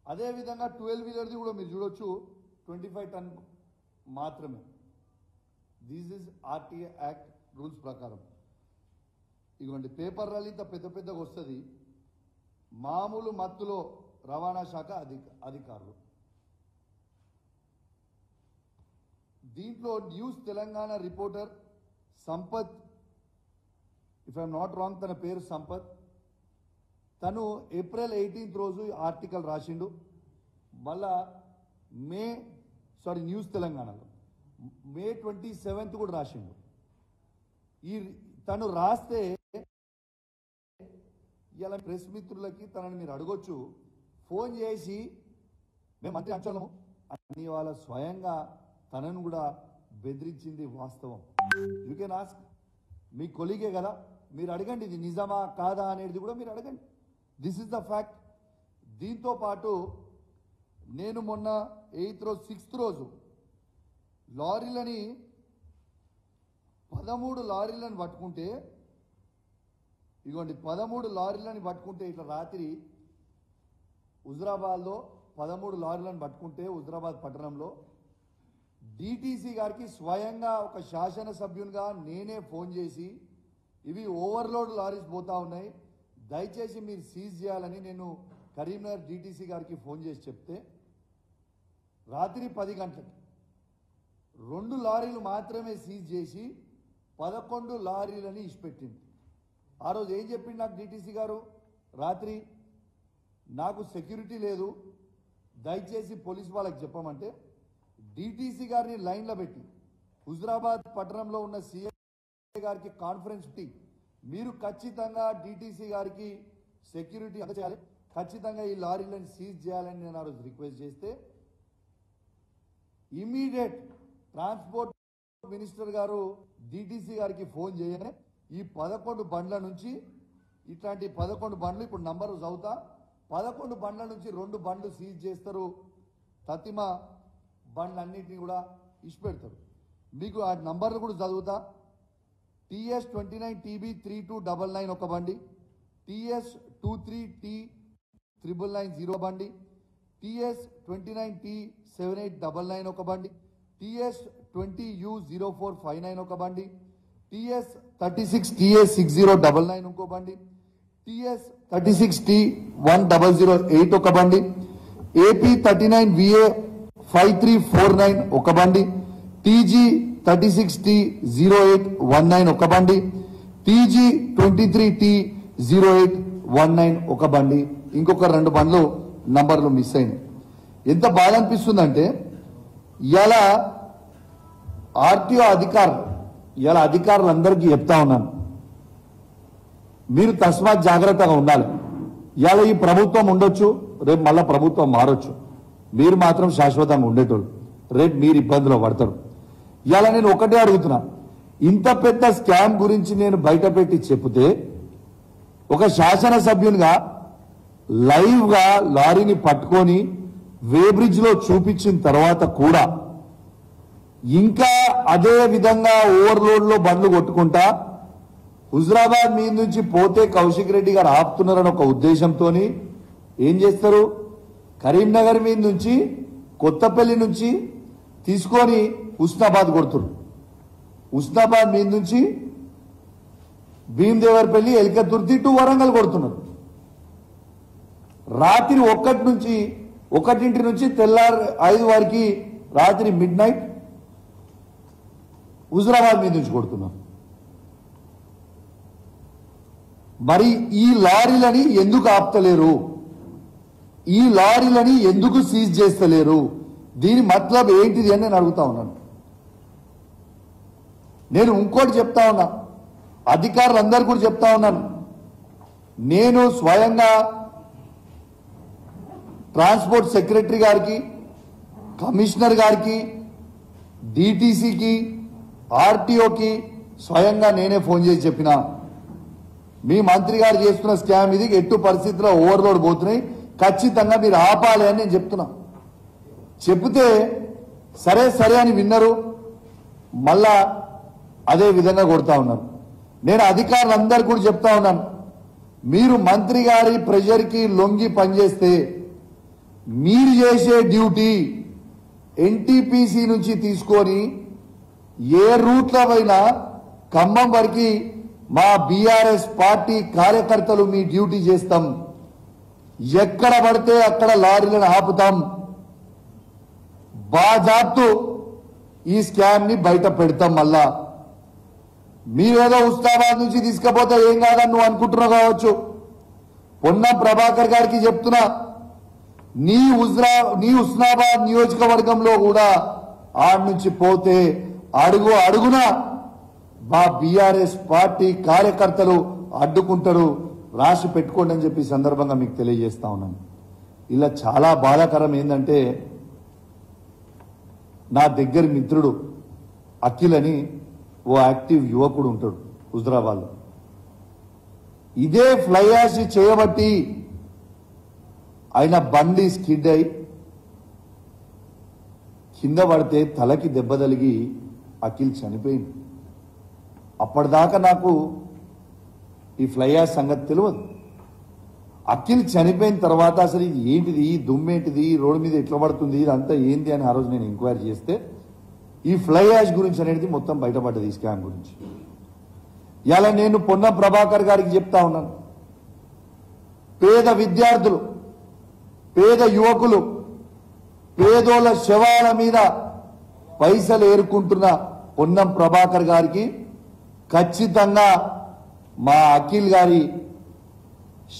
అదే విధంగా 12 వీలర్ది కూడా మీరు చూడొచ్చు 25 టన్ మాత్రమే. This is RTA act rules ప్రకారం. ఇదిగోండి పేపర్ ర్యాలీ ఇంత పెద్ద పెద్దగా వస్తుంది. మామూలు మత్తులో రవాణా శాఖ అధికారులు. దీంట్లో news Telangana reporter Sampath, if I'm not wrong తన పేరు సంపత్, తను ఏప్రిల్ 18 రోజు ఆర్టికల్ రాసిండు. మళ్ళా న్యూస్ తెలంగాణలో మే 27 కూడా రాసిండు. తను రాస్తే ఇలా ప్రెస్ మిత్రులకి తనని మీరు అడగొచ్చు, ఫోన్ చేసి మేము మంత్రి అంచలము అని వాళ్ళ స్వయంగా తనను కూడా బెదిరించింది వాస్తవం. యూ కెన్ ఆస్క్, మీ కొలీగే కదా, మీరు అడగండి ఇది నిజమా కాదా అనేది కూడా మీరు అడగండి. This is the fact. దీంతో పాటు నేను మొన్న 6th రోజు లారీలని 13 లారీలను పట్టుకుంటే, ఇదిగోండి 13 లారీలను పట్టుకుంటే ఇట్లా రాత్రి హుజరాబాద్లో 13 లారీలను పట్టుకుంటే హుజరాబాద్ పట్టణంలో డిటిసి గారికి స్వయంగా ఒక శాసనసభ్యునిగా నేనే ఫోన్ చేసి ఇవి ఓవర్లోడ్ లారీస్ పోతా ఉన్నాయి, దయచేసి మీరు సీజ్ చేయాలని నేను కరీంనగర్ డిటిసి గారికి ఫోన్ చేసి చెప్తే రాత్రి 10 గంటలకి 2 లారీలు మాత్రమే సీజ్ చేసి 11 లారీలని ఇచ్చిపెట్టింది. ఆ రోజు ఏం చెప్పింది నాకు డిటిసి గారు, రాత్రి నాకు సెక్యూరిటీ లేదు, దయచేసి పోలీస్ వాళ్ళకి చెప్పమంటే డిటిసి గారిని లైన్లో పెట్టి హుజరాబాద్ పట్టణంలో ఉన్న సీఐ గారికి కాన్ఫరెన్స్ పెట్టి మీరు ఖచ్చితంగా డిటిసి గారికి సెక్యూరిటీ చేయాలి, ఖచ్చితంగా ఈ లారీలను సీజ్ చేయాలని నేను ఆ రోజు రిక్వెస్ట్ చేస్తే ఇమీడియట్ ట్రాన్స్పోర్ట్ మినిస్టర్ గారు డిటిసి గారికి ఫోన్ చేయగానే ఈ 11 బండ్ల నుంచి ఇట్లాంటి 11 బండ్లు ఇప్పుడు నంబర్ చదువుతా, 11 బండ్ల నుంచి 2 బండ్లు సీజ్ చేస్తారు, తతిమ బండ్లన్నింటినీ కూడా ఇచ్చిపెడతారు. మీకు ఆ నంబర్లు కూడా చదువుతా. TS29TB3299 ఒక బండి, TS23T9990 బండి, TS29T7899 ఒక బండి, TS20U0459 ఒక బండి, TS36TA6099 ఇంకో బండి, TS36T1008 ఒక బండి, AP39VA5349 ఒక బండి, TG36T0819 ఒక బండి, TG23T0819 ఒక బండి, ఇంకొక 2 బండ్లు నంబర్లు మిస్ అయినాయి. ఎంత బాధ అనిపిస్తుందంటే ఇలా ఆర్టీఓ అధికారులందరికీ చెప్తా ఉన్నాను, మీరు తస్మాత్ జాగ్రత్తగా ఉండాలి. ఇలా ఈ ప్రభుత్వం ఉండొచ్చు, రేపు మళ్ళా ప్రభుత్వం మారొచ్చు, మీరు మాత్రం శాశ్వతంగా ఉండేటోళ్ళు, రేపు మీరు ఇబ్బందులు పడతారు. ఇలా నేను ఒకటే అడుగుతున్నా, ఇంత పెద్ద స్కామ్ గురించి నేను బయట పెట్టి చెప్తే ఒక శాసనసభ్యునిగా లైవ్ గా లారీని పట్టుకొని వేబ్రిడ్జ్ లో చూపించిన తర్వాత కూడా ఇంకా అదే విధంగా ఓవర్లోడ్ లో బండ్లు కొట్టుకుంటా హుజరాబాద్ మీద నుంచి పోతే కౌశిక్ రెడ్డి గారు ఆపుతున్నారని ఒక ఉద్దేశంతో ఏం చేస్తారు, కరీంనగర్ మీద నుంచి కొత్తపల్లి నుంచి తీసుకొని హుస్నాబాద్ కొడుతున్నారు, హుస్నాబాద్ మీద నుంచి భీమదేవరపల్లి ఎల్కతుర్తి టు వరంగల్ కొడుతున్నారు. రాత్రి 1 నుంచి తెల్లారు 5 వరకు రాత్రి మిడ్-నైట్ హుజరాబాద్ మీద నుంచి కొడుతున్నారు. మరి ఈ లారీలని ఎందుకు ఆపుతలేరు, ఈ లారీలని ఎందుకు సీజ్ చేస్తలేరు, దీని మతలబ్ ఏంటిది అని నేను అడుగుతా ఉన్నాను. నేను ఇంకోటి చెప్తా ఉన్నా, అధికారులందరూ కూడా చెప్తా ఉన్నాను, నేను స్వయంగా ట్రాన్స్పోర్ట్ సెక్రటరీ గారికి, కమిషనర్ గారికి, డిటిసికి, ఆర్టీఓకి స్వయంగా నేనే ఫోన్ చేసి చెప్పినా మీ మంత్రి గారు చేస్తున్న స్కామ్ ఇది, ఎట్టు పరిస్థితిలో ఓవర్లోడ్ పోతున్నాయి, ఖచ్చితంగా మీరు ఆపాలి అని నేను చెప్తున్నా. చెప్తే సరే అని విన్నారు, మళ్ళా అదే విధంగా కొడతా ఉన్నారు. నేను అధికారులందరూ కూడా చెప్తా ఉన్నాను, మీరు మంత్రి గారి ప్రెషర్కి లొంగి పనిచేస్తే మీరు చేసే డ్యూటీ ఎన్టీపీసీ నుంచి తీసుకొని ఏ రూట్ల పైన ఖమ్మం వరకు మా బీఆర్ఎస్ పార్టీ కార్యకర్తలు మీ డ్యూటీ చేస్తాం. ఎక్కడ పడితే అక్కడ లారీలను ఆపుతాం. బాజాప్తు ఈ స్కామ్ ని బయట పెడతాం. మళ్ళా మీరేదో ఉస్మానాబాద్ నుంచి తీసుకపోతే ఏం కాదని నువ్వు అనుకుంటున్నావు కావచ్చు. పొన్నం ప్రభాకర్ గారికి చెప్తున్నా, నీ ఉస్మానాబాద్ నియోజకవర్గంలో కూడా ఆడ నుంచి పోతే అడుగు అడుగున మా బీఆర్ఎస్ పార్టీ కార్యకర్తలు అడ్డుకుంటారు. రాసి పెట్టుకోండి అని చెప్పి సందర్భంగా మీకు తెలియజేస్తా ఉన్నాను. ఇలా చాలా బాధాకరం ఏంటంటే, నా దగ్గర మిత్రుడు అఖిల్ అని ఓ యాక్టివ్ యువకుడు ఉంటాడు హుజరాబాద్లో. ఇదే ఫ్లై యాష్ చేయబట్టి ఆయన బండి స్కిడ్ అయి కింద పడితే తలకి దెబ్బ తగిలి అఖిల్ చనిపోయింది. అప్పటిదాకా నాకు ఈ ఫ్లై యాష్ సంగతి తెలియదు. అఖిల్ చనిపోయిన తర్వాత అసలు ఇది ఏంటిది, దుమ్మేంటిది, రోడ్డు మీద ఎట్లా పడుతుంది, ఇదంతా ఏంది అని ఆ రోజు నేను ఎంక్వైరీ చేస్తే ఈ ఫ్లై యాష్ గురించి అనేది మొత్తం బయటపడ్డది, ఈ స్కామ్ గురించి. ఇలా నేను పొన్నం ప్రభాకర్ గారికి చెప్తా ఉన్నాను, పేద విద్యార్థులు, పేద యువకులు, పేదోళ్ళ శవాల మీద పైసలు ఏరుకుంటున్న పొన్నం ప్రభాకర్ గారికి ఖచ్చితంగా మా అఖిల్ గారి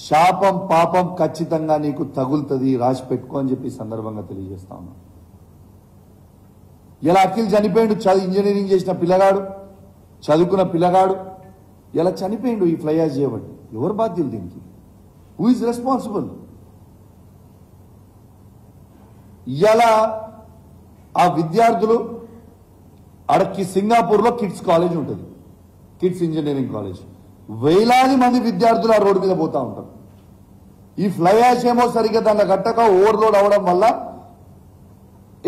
శాపం పాపం ఖచ్చితంగా నీకు తగులుతుంది, రాసి పెట్టుకో అని చెప్పి సందర్భంగా తెలియజేస్తా ఉన్నాను. ఇలా అఖిల్ చనిపోయిండు, ఇంజనీరింగ్ చేసిన పిల్లగాడు, చదువుకున్న పిల్లగాడు ఇలా చనిపోయిండు ఈ ఫ్లై యాష్ చేయబట్టి. ఎవరు బాధ్యులు దీనికి? Who is responsible? ఇలా ఆ విద్యార్థులు అడక్కి సింగపూర్లో కిడ్స్ కాలేజ్ ఉంటుంది, కిడ్స్ ఇంజనీరింగ్ కాలేజ్. వేలాది మంది విద్యార్థులు ఆ రోడ్డు మీద పోతా ఉంటారు. ఈ ఫ్లై యాష్ ఏమో సరిగ్గా దాన్ని గట్టక ఓవర్లోడ్ అవడం వల్ల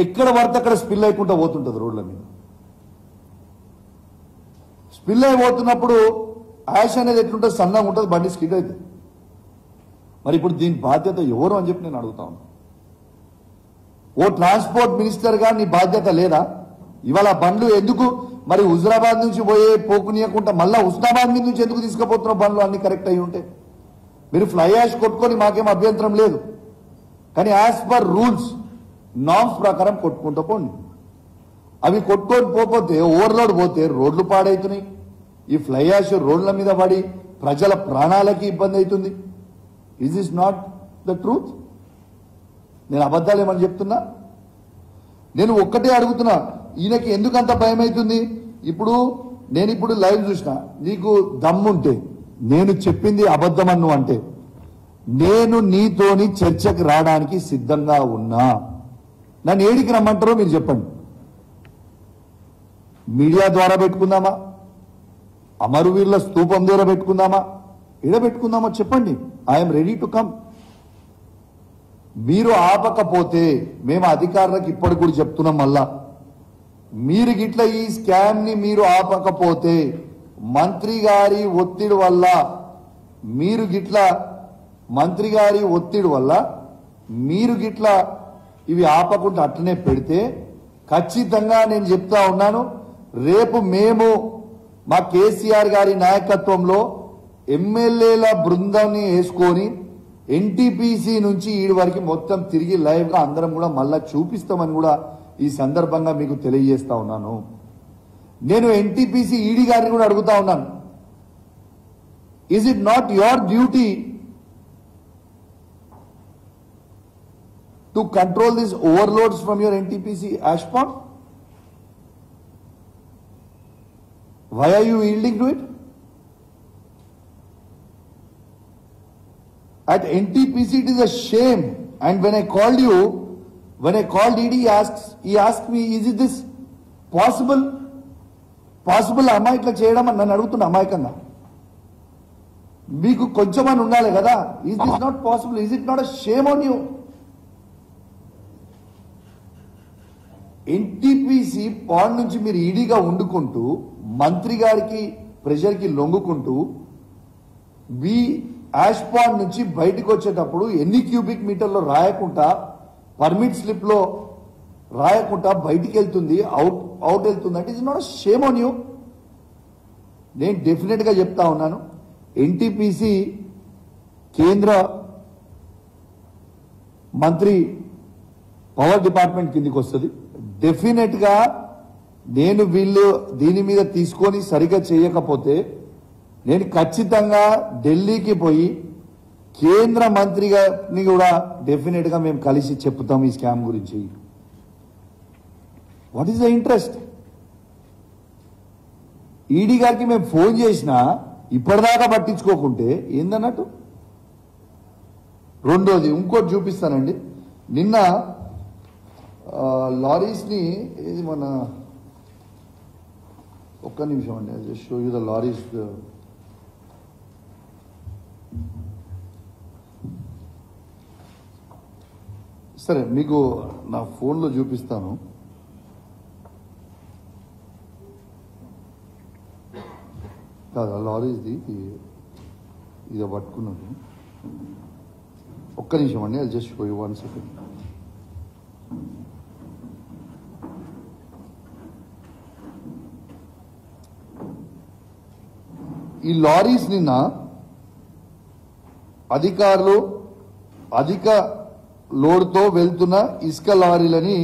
ఎక్కడ పడితే అక్కడ స్పిల్ అయిపోతూ పోతుంటుంది రోడ్ల మీద. స్పిల్ అయిపోతున్నప్పుడు యాష్ అనేది ఎట్లుంటుంది, సన్నగా ఉంటుంది, బండి స్కిడ్ అవుతుంది. మరి ఇప్పుడు దీని బాధ్యత ఎవరు అని చెప్పి నేను అడుగుతా ఉన్నాను. ఓ ట్రాన్స్పోర్ట్ మినిస్టర్గా నీ బాధ్యత లేదా? ఇవాళ బండ్లు ఎందుకు మరి హుజరాబాద్ నుంచి పోకునియకుండా మళ్ళా ఉస్మానాబాద్ మీద నుంచి ఎందుకు తీసుకుపోతున్న బండ్లు అన్ని కరెక్ట్ అయి ఉంటే? మీరు ఫ్లై యాష్ కొట్టుకొని మాకేం అభ్యంతరం లేదు, కానీ యాజ్ పర్ రూల్స్ నామ్స్ ప్రకారం కొట్టుకుంటూ పోండి. అవి కొట్టుకొని పోతే ఓవర్లోడ్ పోతే రోడ్లు పాడవుతున్నాయి. ఈ ఫ్లై యాష్ రోడ్ల మీద పడి ప్రజల ప్రాణాలకి ఇబ్బంది అవుతుంది. Is this not the truth? నేను అబద్ధాలు ఏమని చెప్తున్నా? నేను ఒక్కటే అడుగుతున్నా, ఈయనకి ఎందుకంత భయం అవుతుంది? నేను ఇప్పుడు లైవ్ చూసిన, నీకు దమ్ముంటే నేను చెప్పింది అబద్ధమన్ను అంటే నేను నీతోని చర్చకు రావడానికి సిద్ధంగా ఉన్నా. నన్ను ఏడికి రమ్మంటారో మీరు చెప్పండి. మీడియా ద్వారా పెట్టుకుందామా, అమరవీరుల స్తూపం ద్వారా పెట్టుకుందామా, ఎడ పెట్టుకుందామా చెప్పండి. I'm ready to come. మీరు ఆపకపోతే మేము అధికారులకు ఇప్పటికి కూడా చెప్తున్నాం, మళ్ళా మీరు గిట్ల ఈ స్కామ్ ని మీరు ఆపకపోతే మంత్రి గారి ఒత్తిడి వల్ల మీరు గిట్ల ఇవి ఆపకుండా అట్లనే పెడితే ఖచ్చితంగా నేను చెప్తా ఉన్నాను, రేపు మేము మా కేసీఆర్ గారి నాయకత్వంలో ఎమ్మెల్యేల బృందాన్ని వేసుకొని ఎన్టీపీసీ నుంచి ఈడి వరకు మొత్తం తిరిగి లైవ్ గా అందరం కూడా మళ్ళా చూపిస్తామని కూడా ఈ సందర్భంగా మీకు తెలియజేస్తా ఉన్నాను. నేను ఎన్టీపీసీ ఈడీ గారిని కూడా అడుగుతా ఉన్నాను, is it not your duty to control this overloads from your NTPC ash pond? Why are you yielding to it? At NTPC it is a shame, and when I called ED, he asked me, is it this possible? అమ్మా ఇట్లా చేయడం అని నన్ను అడుగుతున్నా అమాయకంగా. మీకు కొంచెమని ఉండాలి కదా, is this not possible? Is it not a shame on you? NTPC pond నుంచి మీరు ఈడీగా వండుకుంటూ మంత్రి గారికి ప్రెషర్కి లొంగుకుంటూ యాష్ పాండ్ నుంచి బయటకు వచ్చేటప్పుడు ఎన్ని క్యూబిక్ మీటర్లో రాయకుండా పర్మిట్ స్లిప్ లో రాయకుండా బయటికి వెళ్తుంది, అవుట్ వెళ్తుంది అంటే it's not shame on you. నేను డెఫినెట్ గా చెప్తా ఉన్నాను, ఎన్టీపీసీ కేంద్ర మంత్రి పవర్ డిపార్ట్మెంట్ కిందికి వస్తుంది. డెఫినెట్ గా నేను వీళ్ళు దీని మీద తీసుకొని సరిగా చేయకపోతే నేను ఖచ్చితంగా ఢిల్లీకి పోయి కేంద్ర మంత్రి గారిని కూడా డెఫినెట్ గా మేము కలిసి చెప్తాం ఈ స్కామ్ గురించి. What is the interest? ED గారికి మేము ఫోన్ చేసినా ఇప్పటిదాకా పట్టించుకోకుంటే ఏందన్నట్టు. రెండోది ఇంకోటి చూపిస్తానండి. నిన్న లారీస్ ని ఇది మన ఒక్క నిమిషం అండి, I just show you the lorries. సరే మీకు నా ఫోన్లో చూపిస్తాను. కాదు లారీస్ది ఇది పట్టుకున్నాను. ఒక్క నిమిషం అండి, I just show you 1 second. ఈ లారీస్ నిన్న అధికారులు అధిక లోడ్తో వెళ్తున్న ఇసుక లారీలని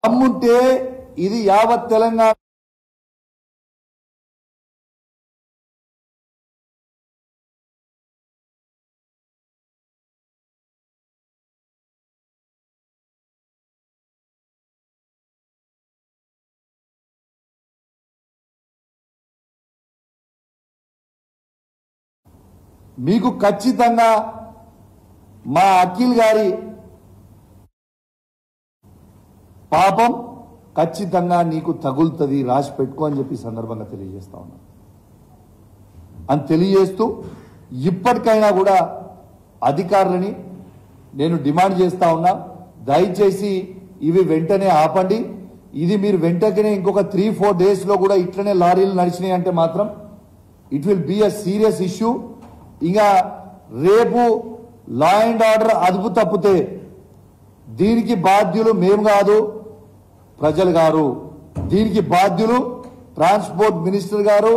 అమ్ముంటే ఇది యావత్ తెలంగాణ మీకు ఖచ్చితంగా మా అఖిల్ గారి పాపం ఖచ్చితంగా నీకు తగులుతుంది, రాసి పెట్టుకో అని చెప్పి సందర్భంగా తెలియజేస్తా ఉన్నా. అని తెలియజేస్తూ ఇప్పటికైనా కూడా అధికారులని నేను డిమాండ్ చేస్తా ఉన్నా, దయచేసి ఇవి వెంటనే ఆపండి. ఇది మీరు వెంటనే ఇంకొక 3-4 days లో కూడా ఇట్లనే లారీలు నడిచినాయి అంటే మాత్రం it will be a serious issue. ఇంకా రేపు లా అండ్ ఆర్డర్ అదుపు తప్పితే దీనికి బాధ్యులు మేము కాదు, ప్రజలు గారు. దీనికి బాధ్యులు ట్రాన్స్పోర్ట్ మినిస్టర్ గారు,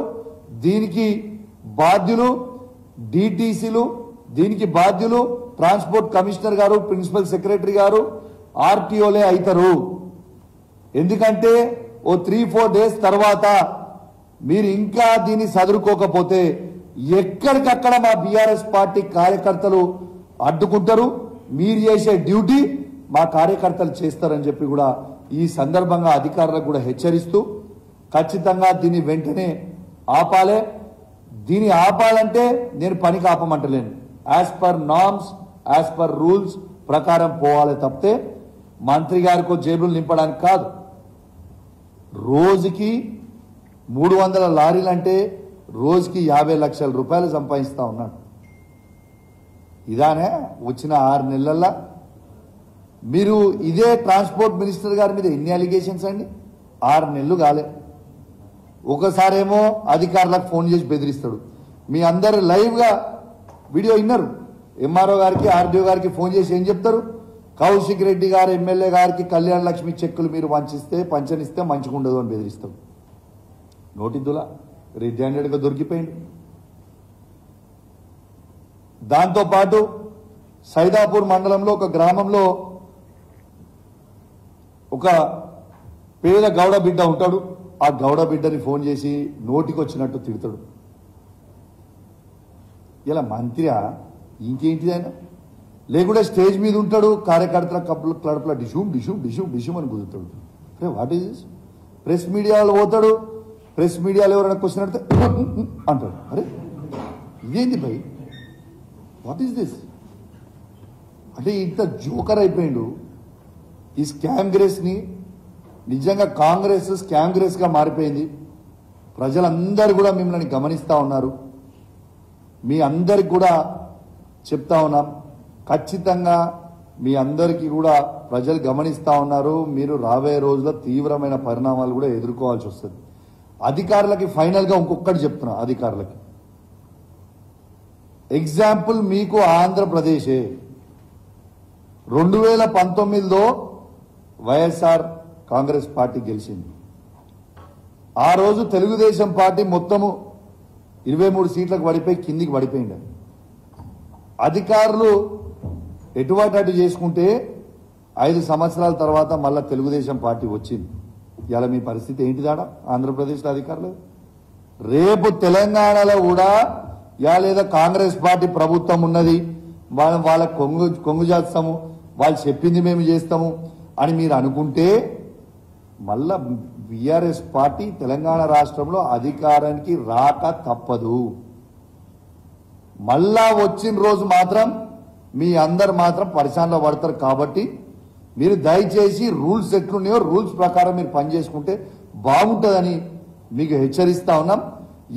దీనికి బాధ్యులు డిటిసిలు, దీనికి బాధ్యులు ట్రాన్స్పోర్ట్ కమిషనర్ గారు, ప్రిన్సిపల్ సెక్రటరీ గారు, ఆర్టీఓలే అవుతారు. ఎందుకంటే ఓ 3-4 డేస్ తర్వాత మీరు ఇంకా దీన్ని సదురుకోకపోతే ఎక్కడికక్కడ మా బీఆర్ఎస్ పార్టీ కార్యకర్తలు అడ్డుకుంటారు. మీరు చేసే డ్యూటీ మా కార్యకర్తలు చేస్తారని చెప్పి కూడా ఈ సందర్భంగా అధికారులకు కూడా హెచ్చరిస్తూ ఖచ్చితంగా దీన్ని వెంటనే ఆపాలే. దీన్ని ఆపాలంటే నేను పనికి ఆపమంటలేను. As per norms, as per rules ప్రకారం పోవాలి తప్పితే మంత్రి గారికో జేబులు నింపడానికి కాదు. రోజుకి 300 లారీలు అంటే రోజుకి 50 లక్షల రూపాయలు సంపాదిస్తా ఉన్నాడు. ఇదానే వచ్చిన 6 నెలల్లో మీరు ఇదే ట్రాన్స్పోర్ట్ మినిస్టర్ గారి మీద ఎన్ని అలిగేషన్స్ అండి? 6 నెలలు కాలే. ఒకసారేమో అధికారులకు ఫోన్ చేసి బెదిరిస్తాడు. మీ అందరు లైవ్గా వీడియో విన్నారు. ఎంఆర్ఓ గారికి, ఆర్డీఓ గారికి ఫోన్ చేసి ఏం చెప్తారు? కౌశిక్ రెడ్డి గారు ఎమ్మెల్యే గారికి కళ్యాణ లక్ష్మి చెక్కులు మీరు పంచనిస్తే మంచిగా ఉండదు అని బెదిరిస్తాడు. నోటిద్దులా రెడ్ హ్యాండెడ్గా దొరికిపోయింది. దాంతోపాటు సైదాపూర్ మండలంలో ఒక గ్రామంలో ఒక పేద గౌడ బిడ్డ ఉంటాడు. ఆ గౌడ బిడ్డని ఫోన్ చేసి నోటికి వచ్చినట్టు తిడతాడు. ఇలా మంత్రియా ఇంకేంటిదైనా? లేకుంటే స్టేజ్ మీద ఉంటాడు, కార్యకర్తల కడుపులో డిషూమ్ డిషూమ్ డిషూమ్ డిషూమ్ అని కుదురుతాడు. అరే వాట్ ఈస్ దిస్? ప్రెస్ మీడియాలో పోతాడు. ప్రెస్ మీడియాలో ఎవరైనా క్వశ్చన్ అడితే అంటాడు. అరే ఇదేంటి భయ్, వాట్ ఈస్ దిస్? అంటే ఇంత జోకర్ అయిపోయిండు. ఈ స్కామ్ గ్రేస్ని నిజంగా కాంగ్రెస్ స్కామ్ గ్రేస్గా మారిపోయింది. ప్రజలందరూ కూడా మిమ్మల్ని గమనిస్తూ ఉన్నారు. మీ అందరికి కూడా చెప్తా ఉన్నాం, ఖచ్చితంగా మీ అందరికీ కూడా ప్రజలు గమనిస్తూ ఉన్నారు. మీరు రాబోయే రోజుల్లో తీవ్రమైన పరిణామాలు కూడా ఎదుర్కోవాల్సి వస్తుంది. అధికారులకి ఫైనల్గా ఇంకొకటి చెప్తున్నా. అధికారులకి ఎగ్జాంపుల్ మీకు ఆంధ్రప్రదేశే 2019లో వైఎస్ఆర్ కాంగ్రెస్ పార్టీ గెలిచింది. ఆ రోజు తెలుగుదేశం పార్టీ మొత్తము 23 సీట్లకు పడిపోయి కిందికి పడిపోయింది. అధికారులు ఎటువంటి అటు చేసుకుంటే 5 సంవత్సరాల తర్వాత మళ్ళా తెలుగుదేశం పార్టీ వచ్చింది. ఇలా మీ పరిస్థితి ఏంటిదాడా ఆంధ్రప్రదేశ్లో అధికారులు? రేపు తెలంగాణలో కూడా లేదా కాంగ్రెస్ పార్టీ ప్రభుత్వం ఉన్నది, వాళ్ళ కొంగు చేస్తాము, వాళ్ళు చెప్పింది మేము చేస్తాము అని మీరు అనుకుంటే మళ్ళా బీఆర్ఎస్ పార్టీ తెలంగాణ రాష్ట్రంలో అధికారానికి రాక తప్పదు. మళ్ళా వచ్చిన రోజు మాత్రం మీ అందరు మాత్రం పరిశానలో పడతారు. కాబట్టి మీరు దయచేసి రూల్స్ ఎట్లున్నాయో రూల్స్ ప్రకారం మీరు పనిచేసుకుంటే బాగుంటుందని మీకు హెచ్చరిస్తా ఉన్నాం.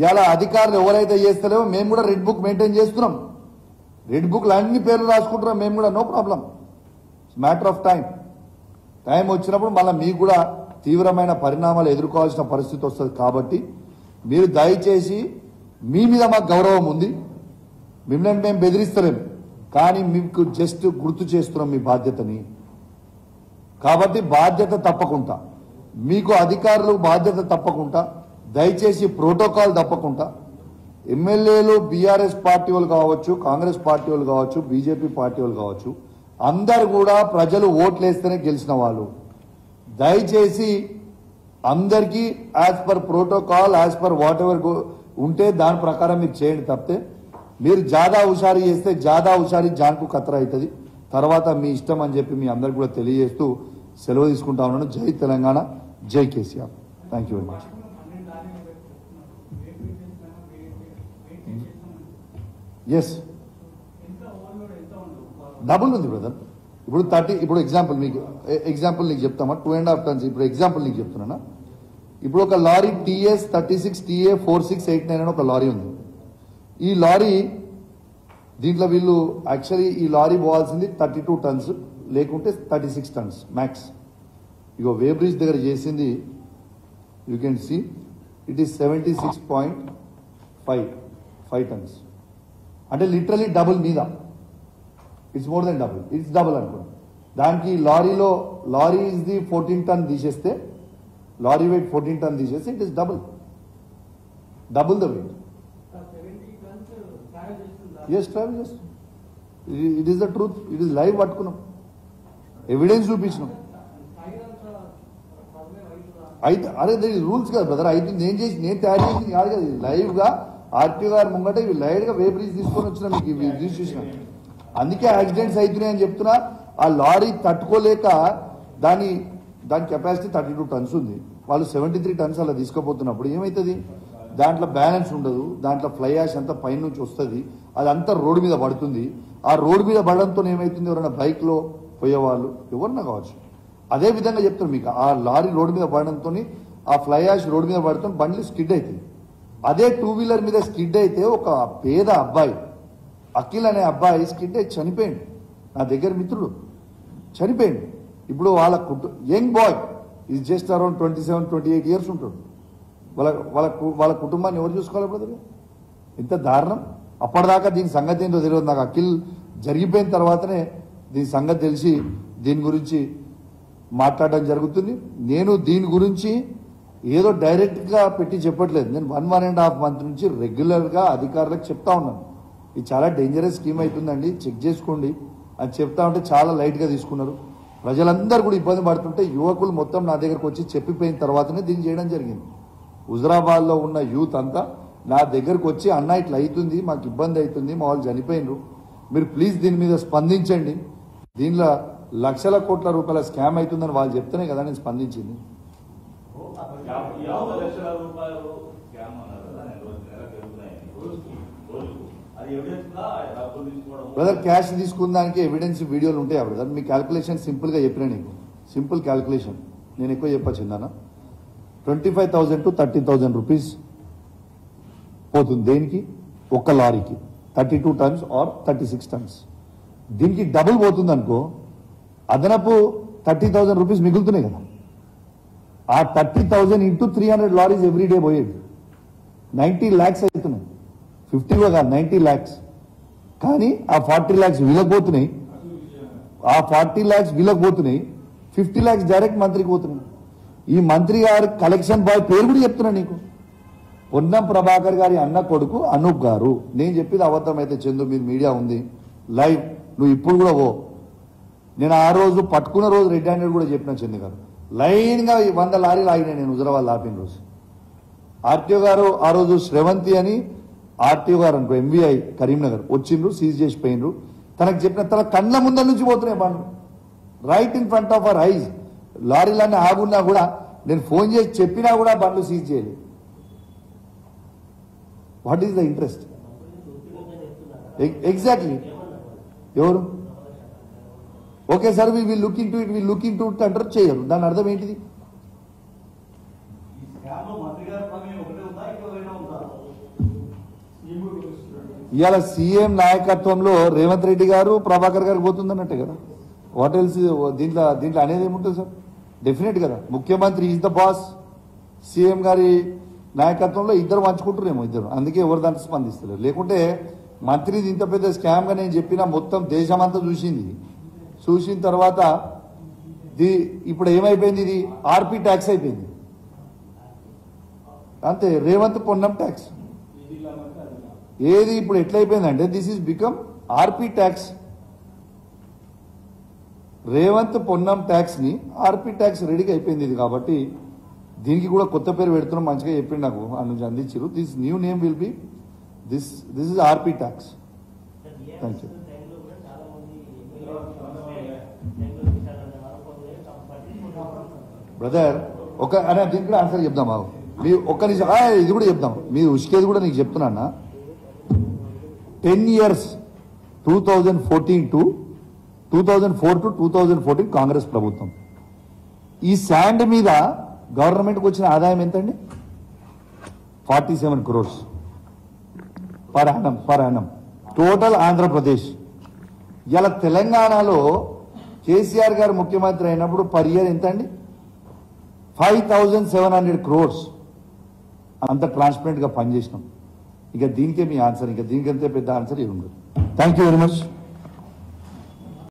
ఇలా అధికారులు ఎవరైతే చేస్తలేవో మేము కూడా రెడ్ బుక్ మెయింటైన్ చేస్తున్నాం. రెడ్ బుక్లు అన్ని పేర్లు రాసుకుంటున్నాం మేము కూడా, no problem. Matter of time వచ్చినప్పుడు మళ్ళీ మీకు కూడా తీవ్రమైన పరిణామాలు ఎదుర్కోవాల్సిన పరిస్థితి వస్తుంది. కాబట్టి మీరు దయచేసి, మీ మీద మాకు గౌరవం ఉంది, మిమ్మల్ని మేము బెదిరిస్తలేము, కానీ మీకు జస్ట్ గుర్తు చేస్తున్నాం మీ బాధ్యతని. కాబట్టి బాధ్యత తప్పకుండా మీకు అధికారులు బాధ్యత తప్పకుండా దయచేసి ప్రోటోకాల్ తప్పకుండా ఎమ్మెల్యేలు బీఆర్ఎస్ పార్టీ వాళ్ళు కావచ్చు, కాంగ్రెస్ పార్టీ వాళ్ళు కావచ్చు, బీజేపీ పార్టీ వాళ్ళు కావచ్చు, అందరు కూడా ప్రజలు ఓట్లేస్తేనే గెలిచిన వాళ్ళు. దయచేసి అందరికీ as per protocol, as per watt ever ఉంటే దాని ప్రకారం మీరు చేయండి. తప్పితే మీరు జాదా హుషారు చేస్తే జాదా హుషారి జాన్కు ఖతరా అవుతుంది. తర్వాత మీ ఇష్టం అని చెప్పి మీ అందరికి కూడా తెలియజేస్తూ సెలవు తీసుకుంటా ఉన్నాను. జై తెలంగాణ, జై KCR. Thank you very much. Yes, double ఉంది బ్రదర్. ఇప్పుడు 30, ఇప్పుడు ఎగ్జాంపుల్ నీకు చెప్తామా, 2.5 tons. ఇప్పుడు ఎగ్జాంపుల్ నీకు చెప్తున్నా. ఇప్పుడు ఒక లారీ TS 36 TA 4689 అని ఒక లారీ ఉంది. ఈ లారీ దీంట్లో వీళ్ళు యాక్చువల్లీ ఈ లారీ పోవాల్సింది 32 tons, లేకుంటే 36 tons మ్యాక్స్. ఇగో వే బ్రిడ్జ్ దగ్గర చేసింది you can see it is 76.5 tons. అంటే లిటరలీ డబుల్ మీద, it's more than double, it's double అనుకోండి. దానికి లారీ ఇస్ ది 14 ton తీసేస్తే లారీ వెయిట్ 14 టన్ తీసేస్తే it is double the weight. Yes travel చేస్తాం. It is the truth. It is live పట్టుకున్నాం, evidence చూపించినాం. అయితే అరే రూల్స్ కదా బ్రదర్. అయితే నేను తయారు చేసింది కాదు కదా, లైవ్ గా ఆర్టీఓ గారు ముంగట ఇవి లైవ్ గా వేబ్రీజ్ తీసుకొని వచ్చిన మీకు రిజిస్ట్రేషన్. అందుకే యాక్సిడెంట్స్ అవుతున్నాయని చెప్తున్నా. ఆ లారీ తట్టుకోలేక దాని కెపాసిటీ 32 టన్స్ ఉంది. వాళ్ళు 73 టన్స్ అలా తీసుకుపోతున్నప్పుడు ఏమవుతుంది, దాంట్లో బ్యాలెన్స్ ఉండదు, దాంట్లో ఫ్లై యాష్ అంతా పైన నుంచి వస్తుంది, అదంతా రోడ్డు మీద పడుతుంది. ఆ రోడ్డు మీద పడడంతో ఏమవుతుంది, ఎవరైనా బైక్లో పోయేవాళ్ళు ఎవరన్నా కావచ్చు. అదే విధంగా చెప్తాను మీకు, ఆ లారీ రోడ్డు మీద పడడంతో ఆ ఫ్లై యాష్ రోడ్డు మీద పడుతూ బండ్లు స్కిడ్ అవుతుంది. అదే 2 వీలర్ మీద స్కిడ్ అయితే ఒక పేద అబ్బాయి అఖిల్ అనే అబ్బాయి స్కిడ్ అయి చనిపోయింది. నా దగ్గర మిత్రుడు చనిపోయింది. ఇప్పుడు young boy is just around 27-28 years ఉంటాడు. వాళ్ళ కుటుంబాన్ని ఎవరు చూసుకోవాలి బ్రదర్? ఇంత దారుణం. అప్పటిదాకా దీని సంగతి ఏంటో తెలియదు నాకు. అఖిల్ జరిగిపోయిన తర్వాతనే దీని సంగతి తెలిసి దీని గురించి మాట్లాడడం జరుగుతుంది. నేను దీని గురించి ఏదో డైరెక్ట్గా పెట్టి చెప్పట్లేదు. నేను 1.5 మంత్ నుంచి రెగ్యులర్గా అధికారులకు చెప్తా ఉన్నాను, ఇది చాలా డేంజరస్ స్కీమ్ అవుతుందండి, చెక్ చేసుకోండి అని చెప్తా ఉంటే చాలా లైట్గా తీసుకున్నారు. ప్రజలందరూ కూడా ఇబ్బంది పడుతుంటే యువకులు మొత్తం నా దగ్గరకు వచ్చి చెప్పిపోయిన తర్వాతనే దీన్ని చేయడం జరిగింది. హుజరాబాద్లో ఉన్న యూత్ అంతా నా దగ్గరకు వచ్చి అన్న ఇట్లా అవుతుంది, మాకు ఇబ్బంది అవుతుంది, మా వాళ్ళు చనిపోయినరు, మీరు ప్లీజ్ దీని మీద స్పందించండి, దీనిలో లక్షల కోట్ల రూపాయల స్కామ్ అవుతుందని వాళ్ళు చెప్తేనే కదా నేను స్పందించింది. బ్రదర్ క్యాష్ తీసుకున్న దానికి ఎవిడెన్స్ వీడియోలు ఉంటాయా బ్రదర్? మీ క్యాల్కులేషన్ సింపుల్గా చెప్పినా నీకు, సింపుల్ క్యాల్కులేషన్ నేను ఎక్కువ చెప్పచ్చిందానా, 25,000 to 30,000 రూపీస్ పోతుంది దేనికి, ఒక్క లారీకి 32 టన్స్ ఆర్ 36 టన్స్. దీనికి డబుల్ పోతుంది అనుకో, అదనపు 30,000 రూపీస్ మిగులుతున్నాయి కదా. ఆ 30,000 ఇంటూ 300 లారీస్ ఎవ్రీడే పోయేది 90 lakhs అవుతున్నాయి. 50 కాదు 90 lakhs. కానీ ఆ 40 lakhs వీళ్ళకపోతున్నాయి, ఆ 40 lakhs వీళ్ళకపోతున్నాయి, 50 lakhs డైరెక్ట్ మంత్రికి పోతున్నాయి. ఈ మంత్రి గారు కలెక్షన్ బాయ్ పేరు కూడా చెప్తున్నా నీకు, పొన్నం ప్రభాకర్ గారి అన్న కొడుకు అనూప్ గారు. నేను చెప్పేది అబద్ధం అయితే చందు, మీద మీడియా ఉంది లైవ్, నువ్వు ఇప్పుడు కూడా పో. నేను ఆ రోజు పట్టుకున్న రోజు రెడ్ హ్యాండెడ్ కూడా చెప్పిన చందు గారు, లైన్గా 100 లారీలు ఆగినాయి నేను హుజరాబాద్ ఆపిన రోజు. ఆర్టీఓ గారు ఆ రోజు శ్రవంతి అని ఆర్టీఓ గారు అనుకో ఎంవీఐ కరీంనగర్ వచ్చిండ్రు, సీజ్ చేసి పోయినరు. తనకు చెప్పిన తన కళ్ళ ముందర నుంచి పోతున్నాయి బండ్లు, right in front of our eyes. లారీలన్నీ ఆగున్నా కూడా నేను ఫోన్ చేసి చెప్పినా కూడా బండ్లు సీజ్ చేయలేదు. What is the interest? Exactly ఎవరు okay sir we will look into it అంటారు, చేయరు. దాని అర్థం ఏంటిది? ఇవాళ సీఎం నాయకత్వంలో రేవంత్ రెడ్డి గారు ప్రభాకర్ గారు పోతుందన్నట్టే కదా. వాట్ ఎల్స్ దీంట్లో అనేది ఏముంటుంది సార్? డెఫినెట్ కదా, ముఖ్యమంత్రి ఈజ్ ద బాస్, సీఎం గారి నాయకత్వంలో ఇద్దరు పంచుకుంటున్నారేమో ఇద్దరు, అందుకే ఎవరు దాంట్లో స్పందిస్తలేరు. లేకుంటే మంత్రిది ఇంత పెద్ద స్కామ్గా నేను చెప్పిన మొత్తం దేశమంతా చూసిన తర్వాత ఇప్పుడు ఏమైపోయింది, ఇది ఆర్పీ ట్యాక్స్ అయిపోయింది అంతే, రేవంత్ పొన్నం ట్యాక్స్. ఏది ఇప్పుడు ఎట్లయిపోయిందంటే this is become RP tax. Revanth Ponnam tax ని ఆర్పీ ట్యాక్స్ రెడీగా అయిపోయింది ఇది. కాబట్టి దీనికి కూడా కొత్త పేరు పెడుతున్నాం, మంచిగా చెప్పింది నాకు నుంచి అందించారు. This new name will be this is RP tax. Thank you brother. దీనికి కూడా ఆన్సర్ చెప్దాం బాబు, మీ ఒక్క నిమిషం ఇది కూడా చెప్దాం. మీరు ఉష్కేది కూడా నీకు చెప్తున్నా. 10 years 2004 to 2014 కాంగ్రెస్ ప్రభుత్వం. ఈ శాండ్ మీద గవర్నమెంట్కి వచ్చిన ఆదాయం ఎంతండి? 47 crores per annum total Andhra Pradesh. ఇలా తెలంగాణలో కేసీఆర్ గారు ముఖ్యమంత్రి అయినప్పుడు పర్ ఇయర్ ఎంత అండి? 5,700 crores. అంత ట్రాన్స్పరెంట్ గా పనిచేసినాం. ఇక దీనికే మీ ఆన్సర్, ఇంకా దీనికంటే పెద్ద ఆన్సర్ ఏమి ఉండదు. Thank you very much.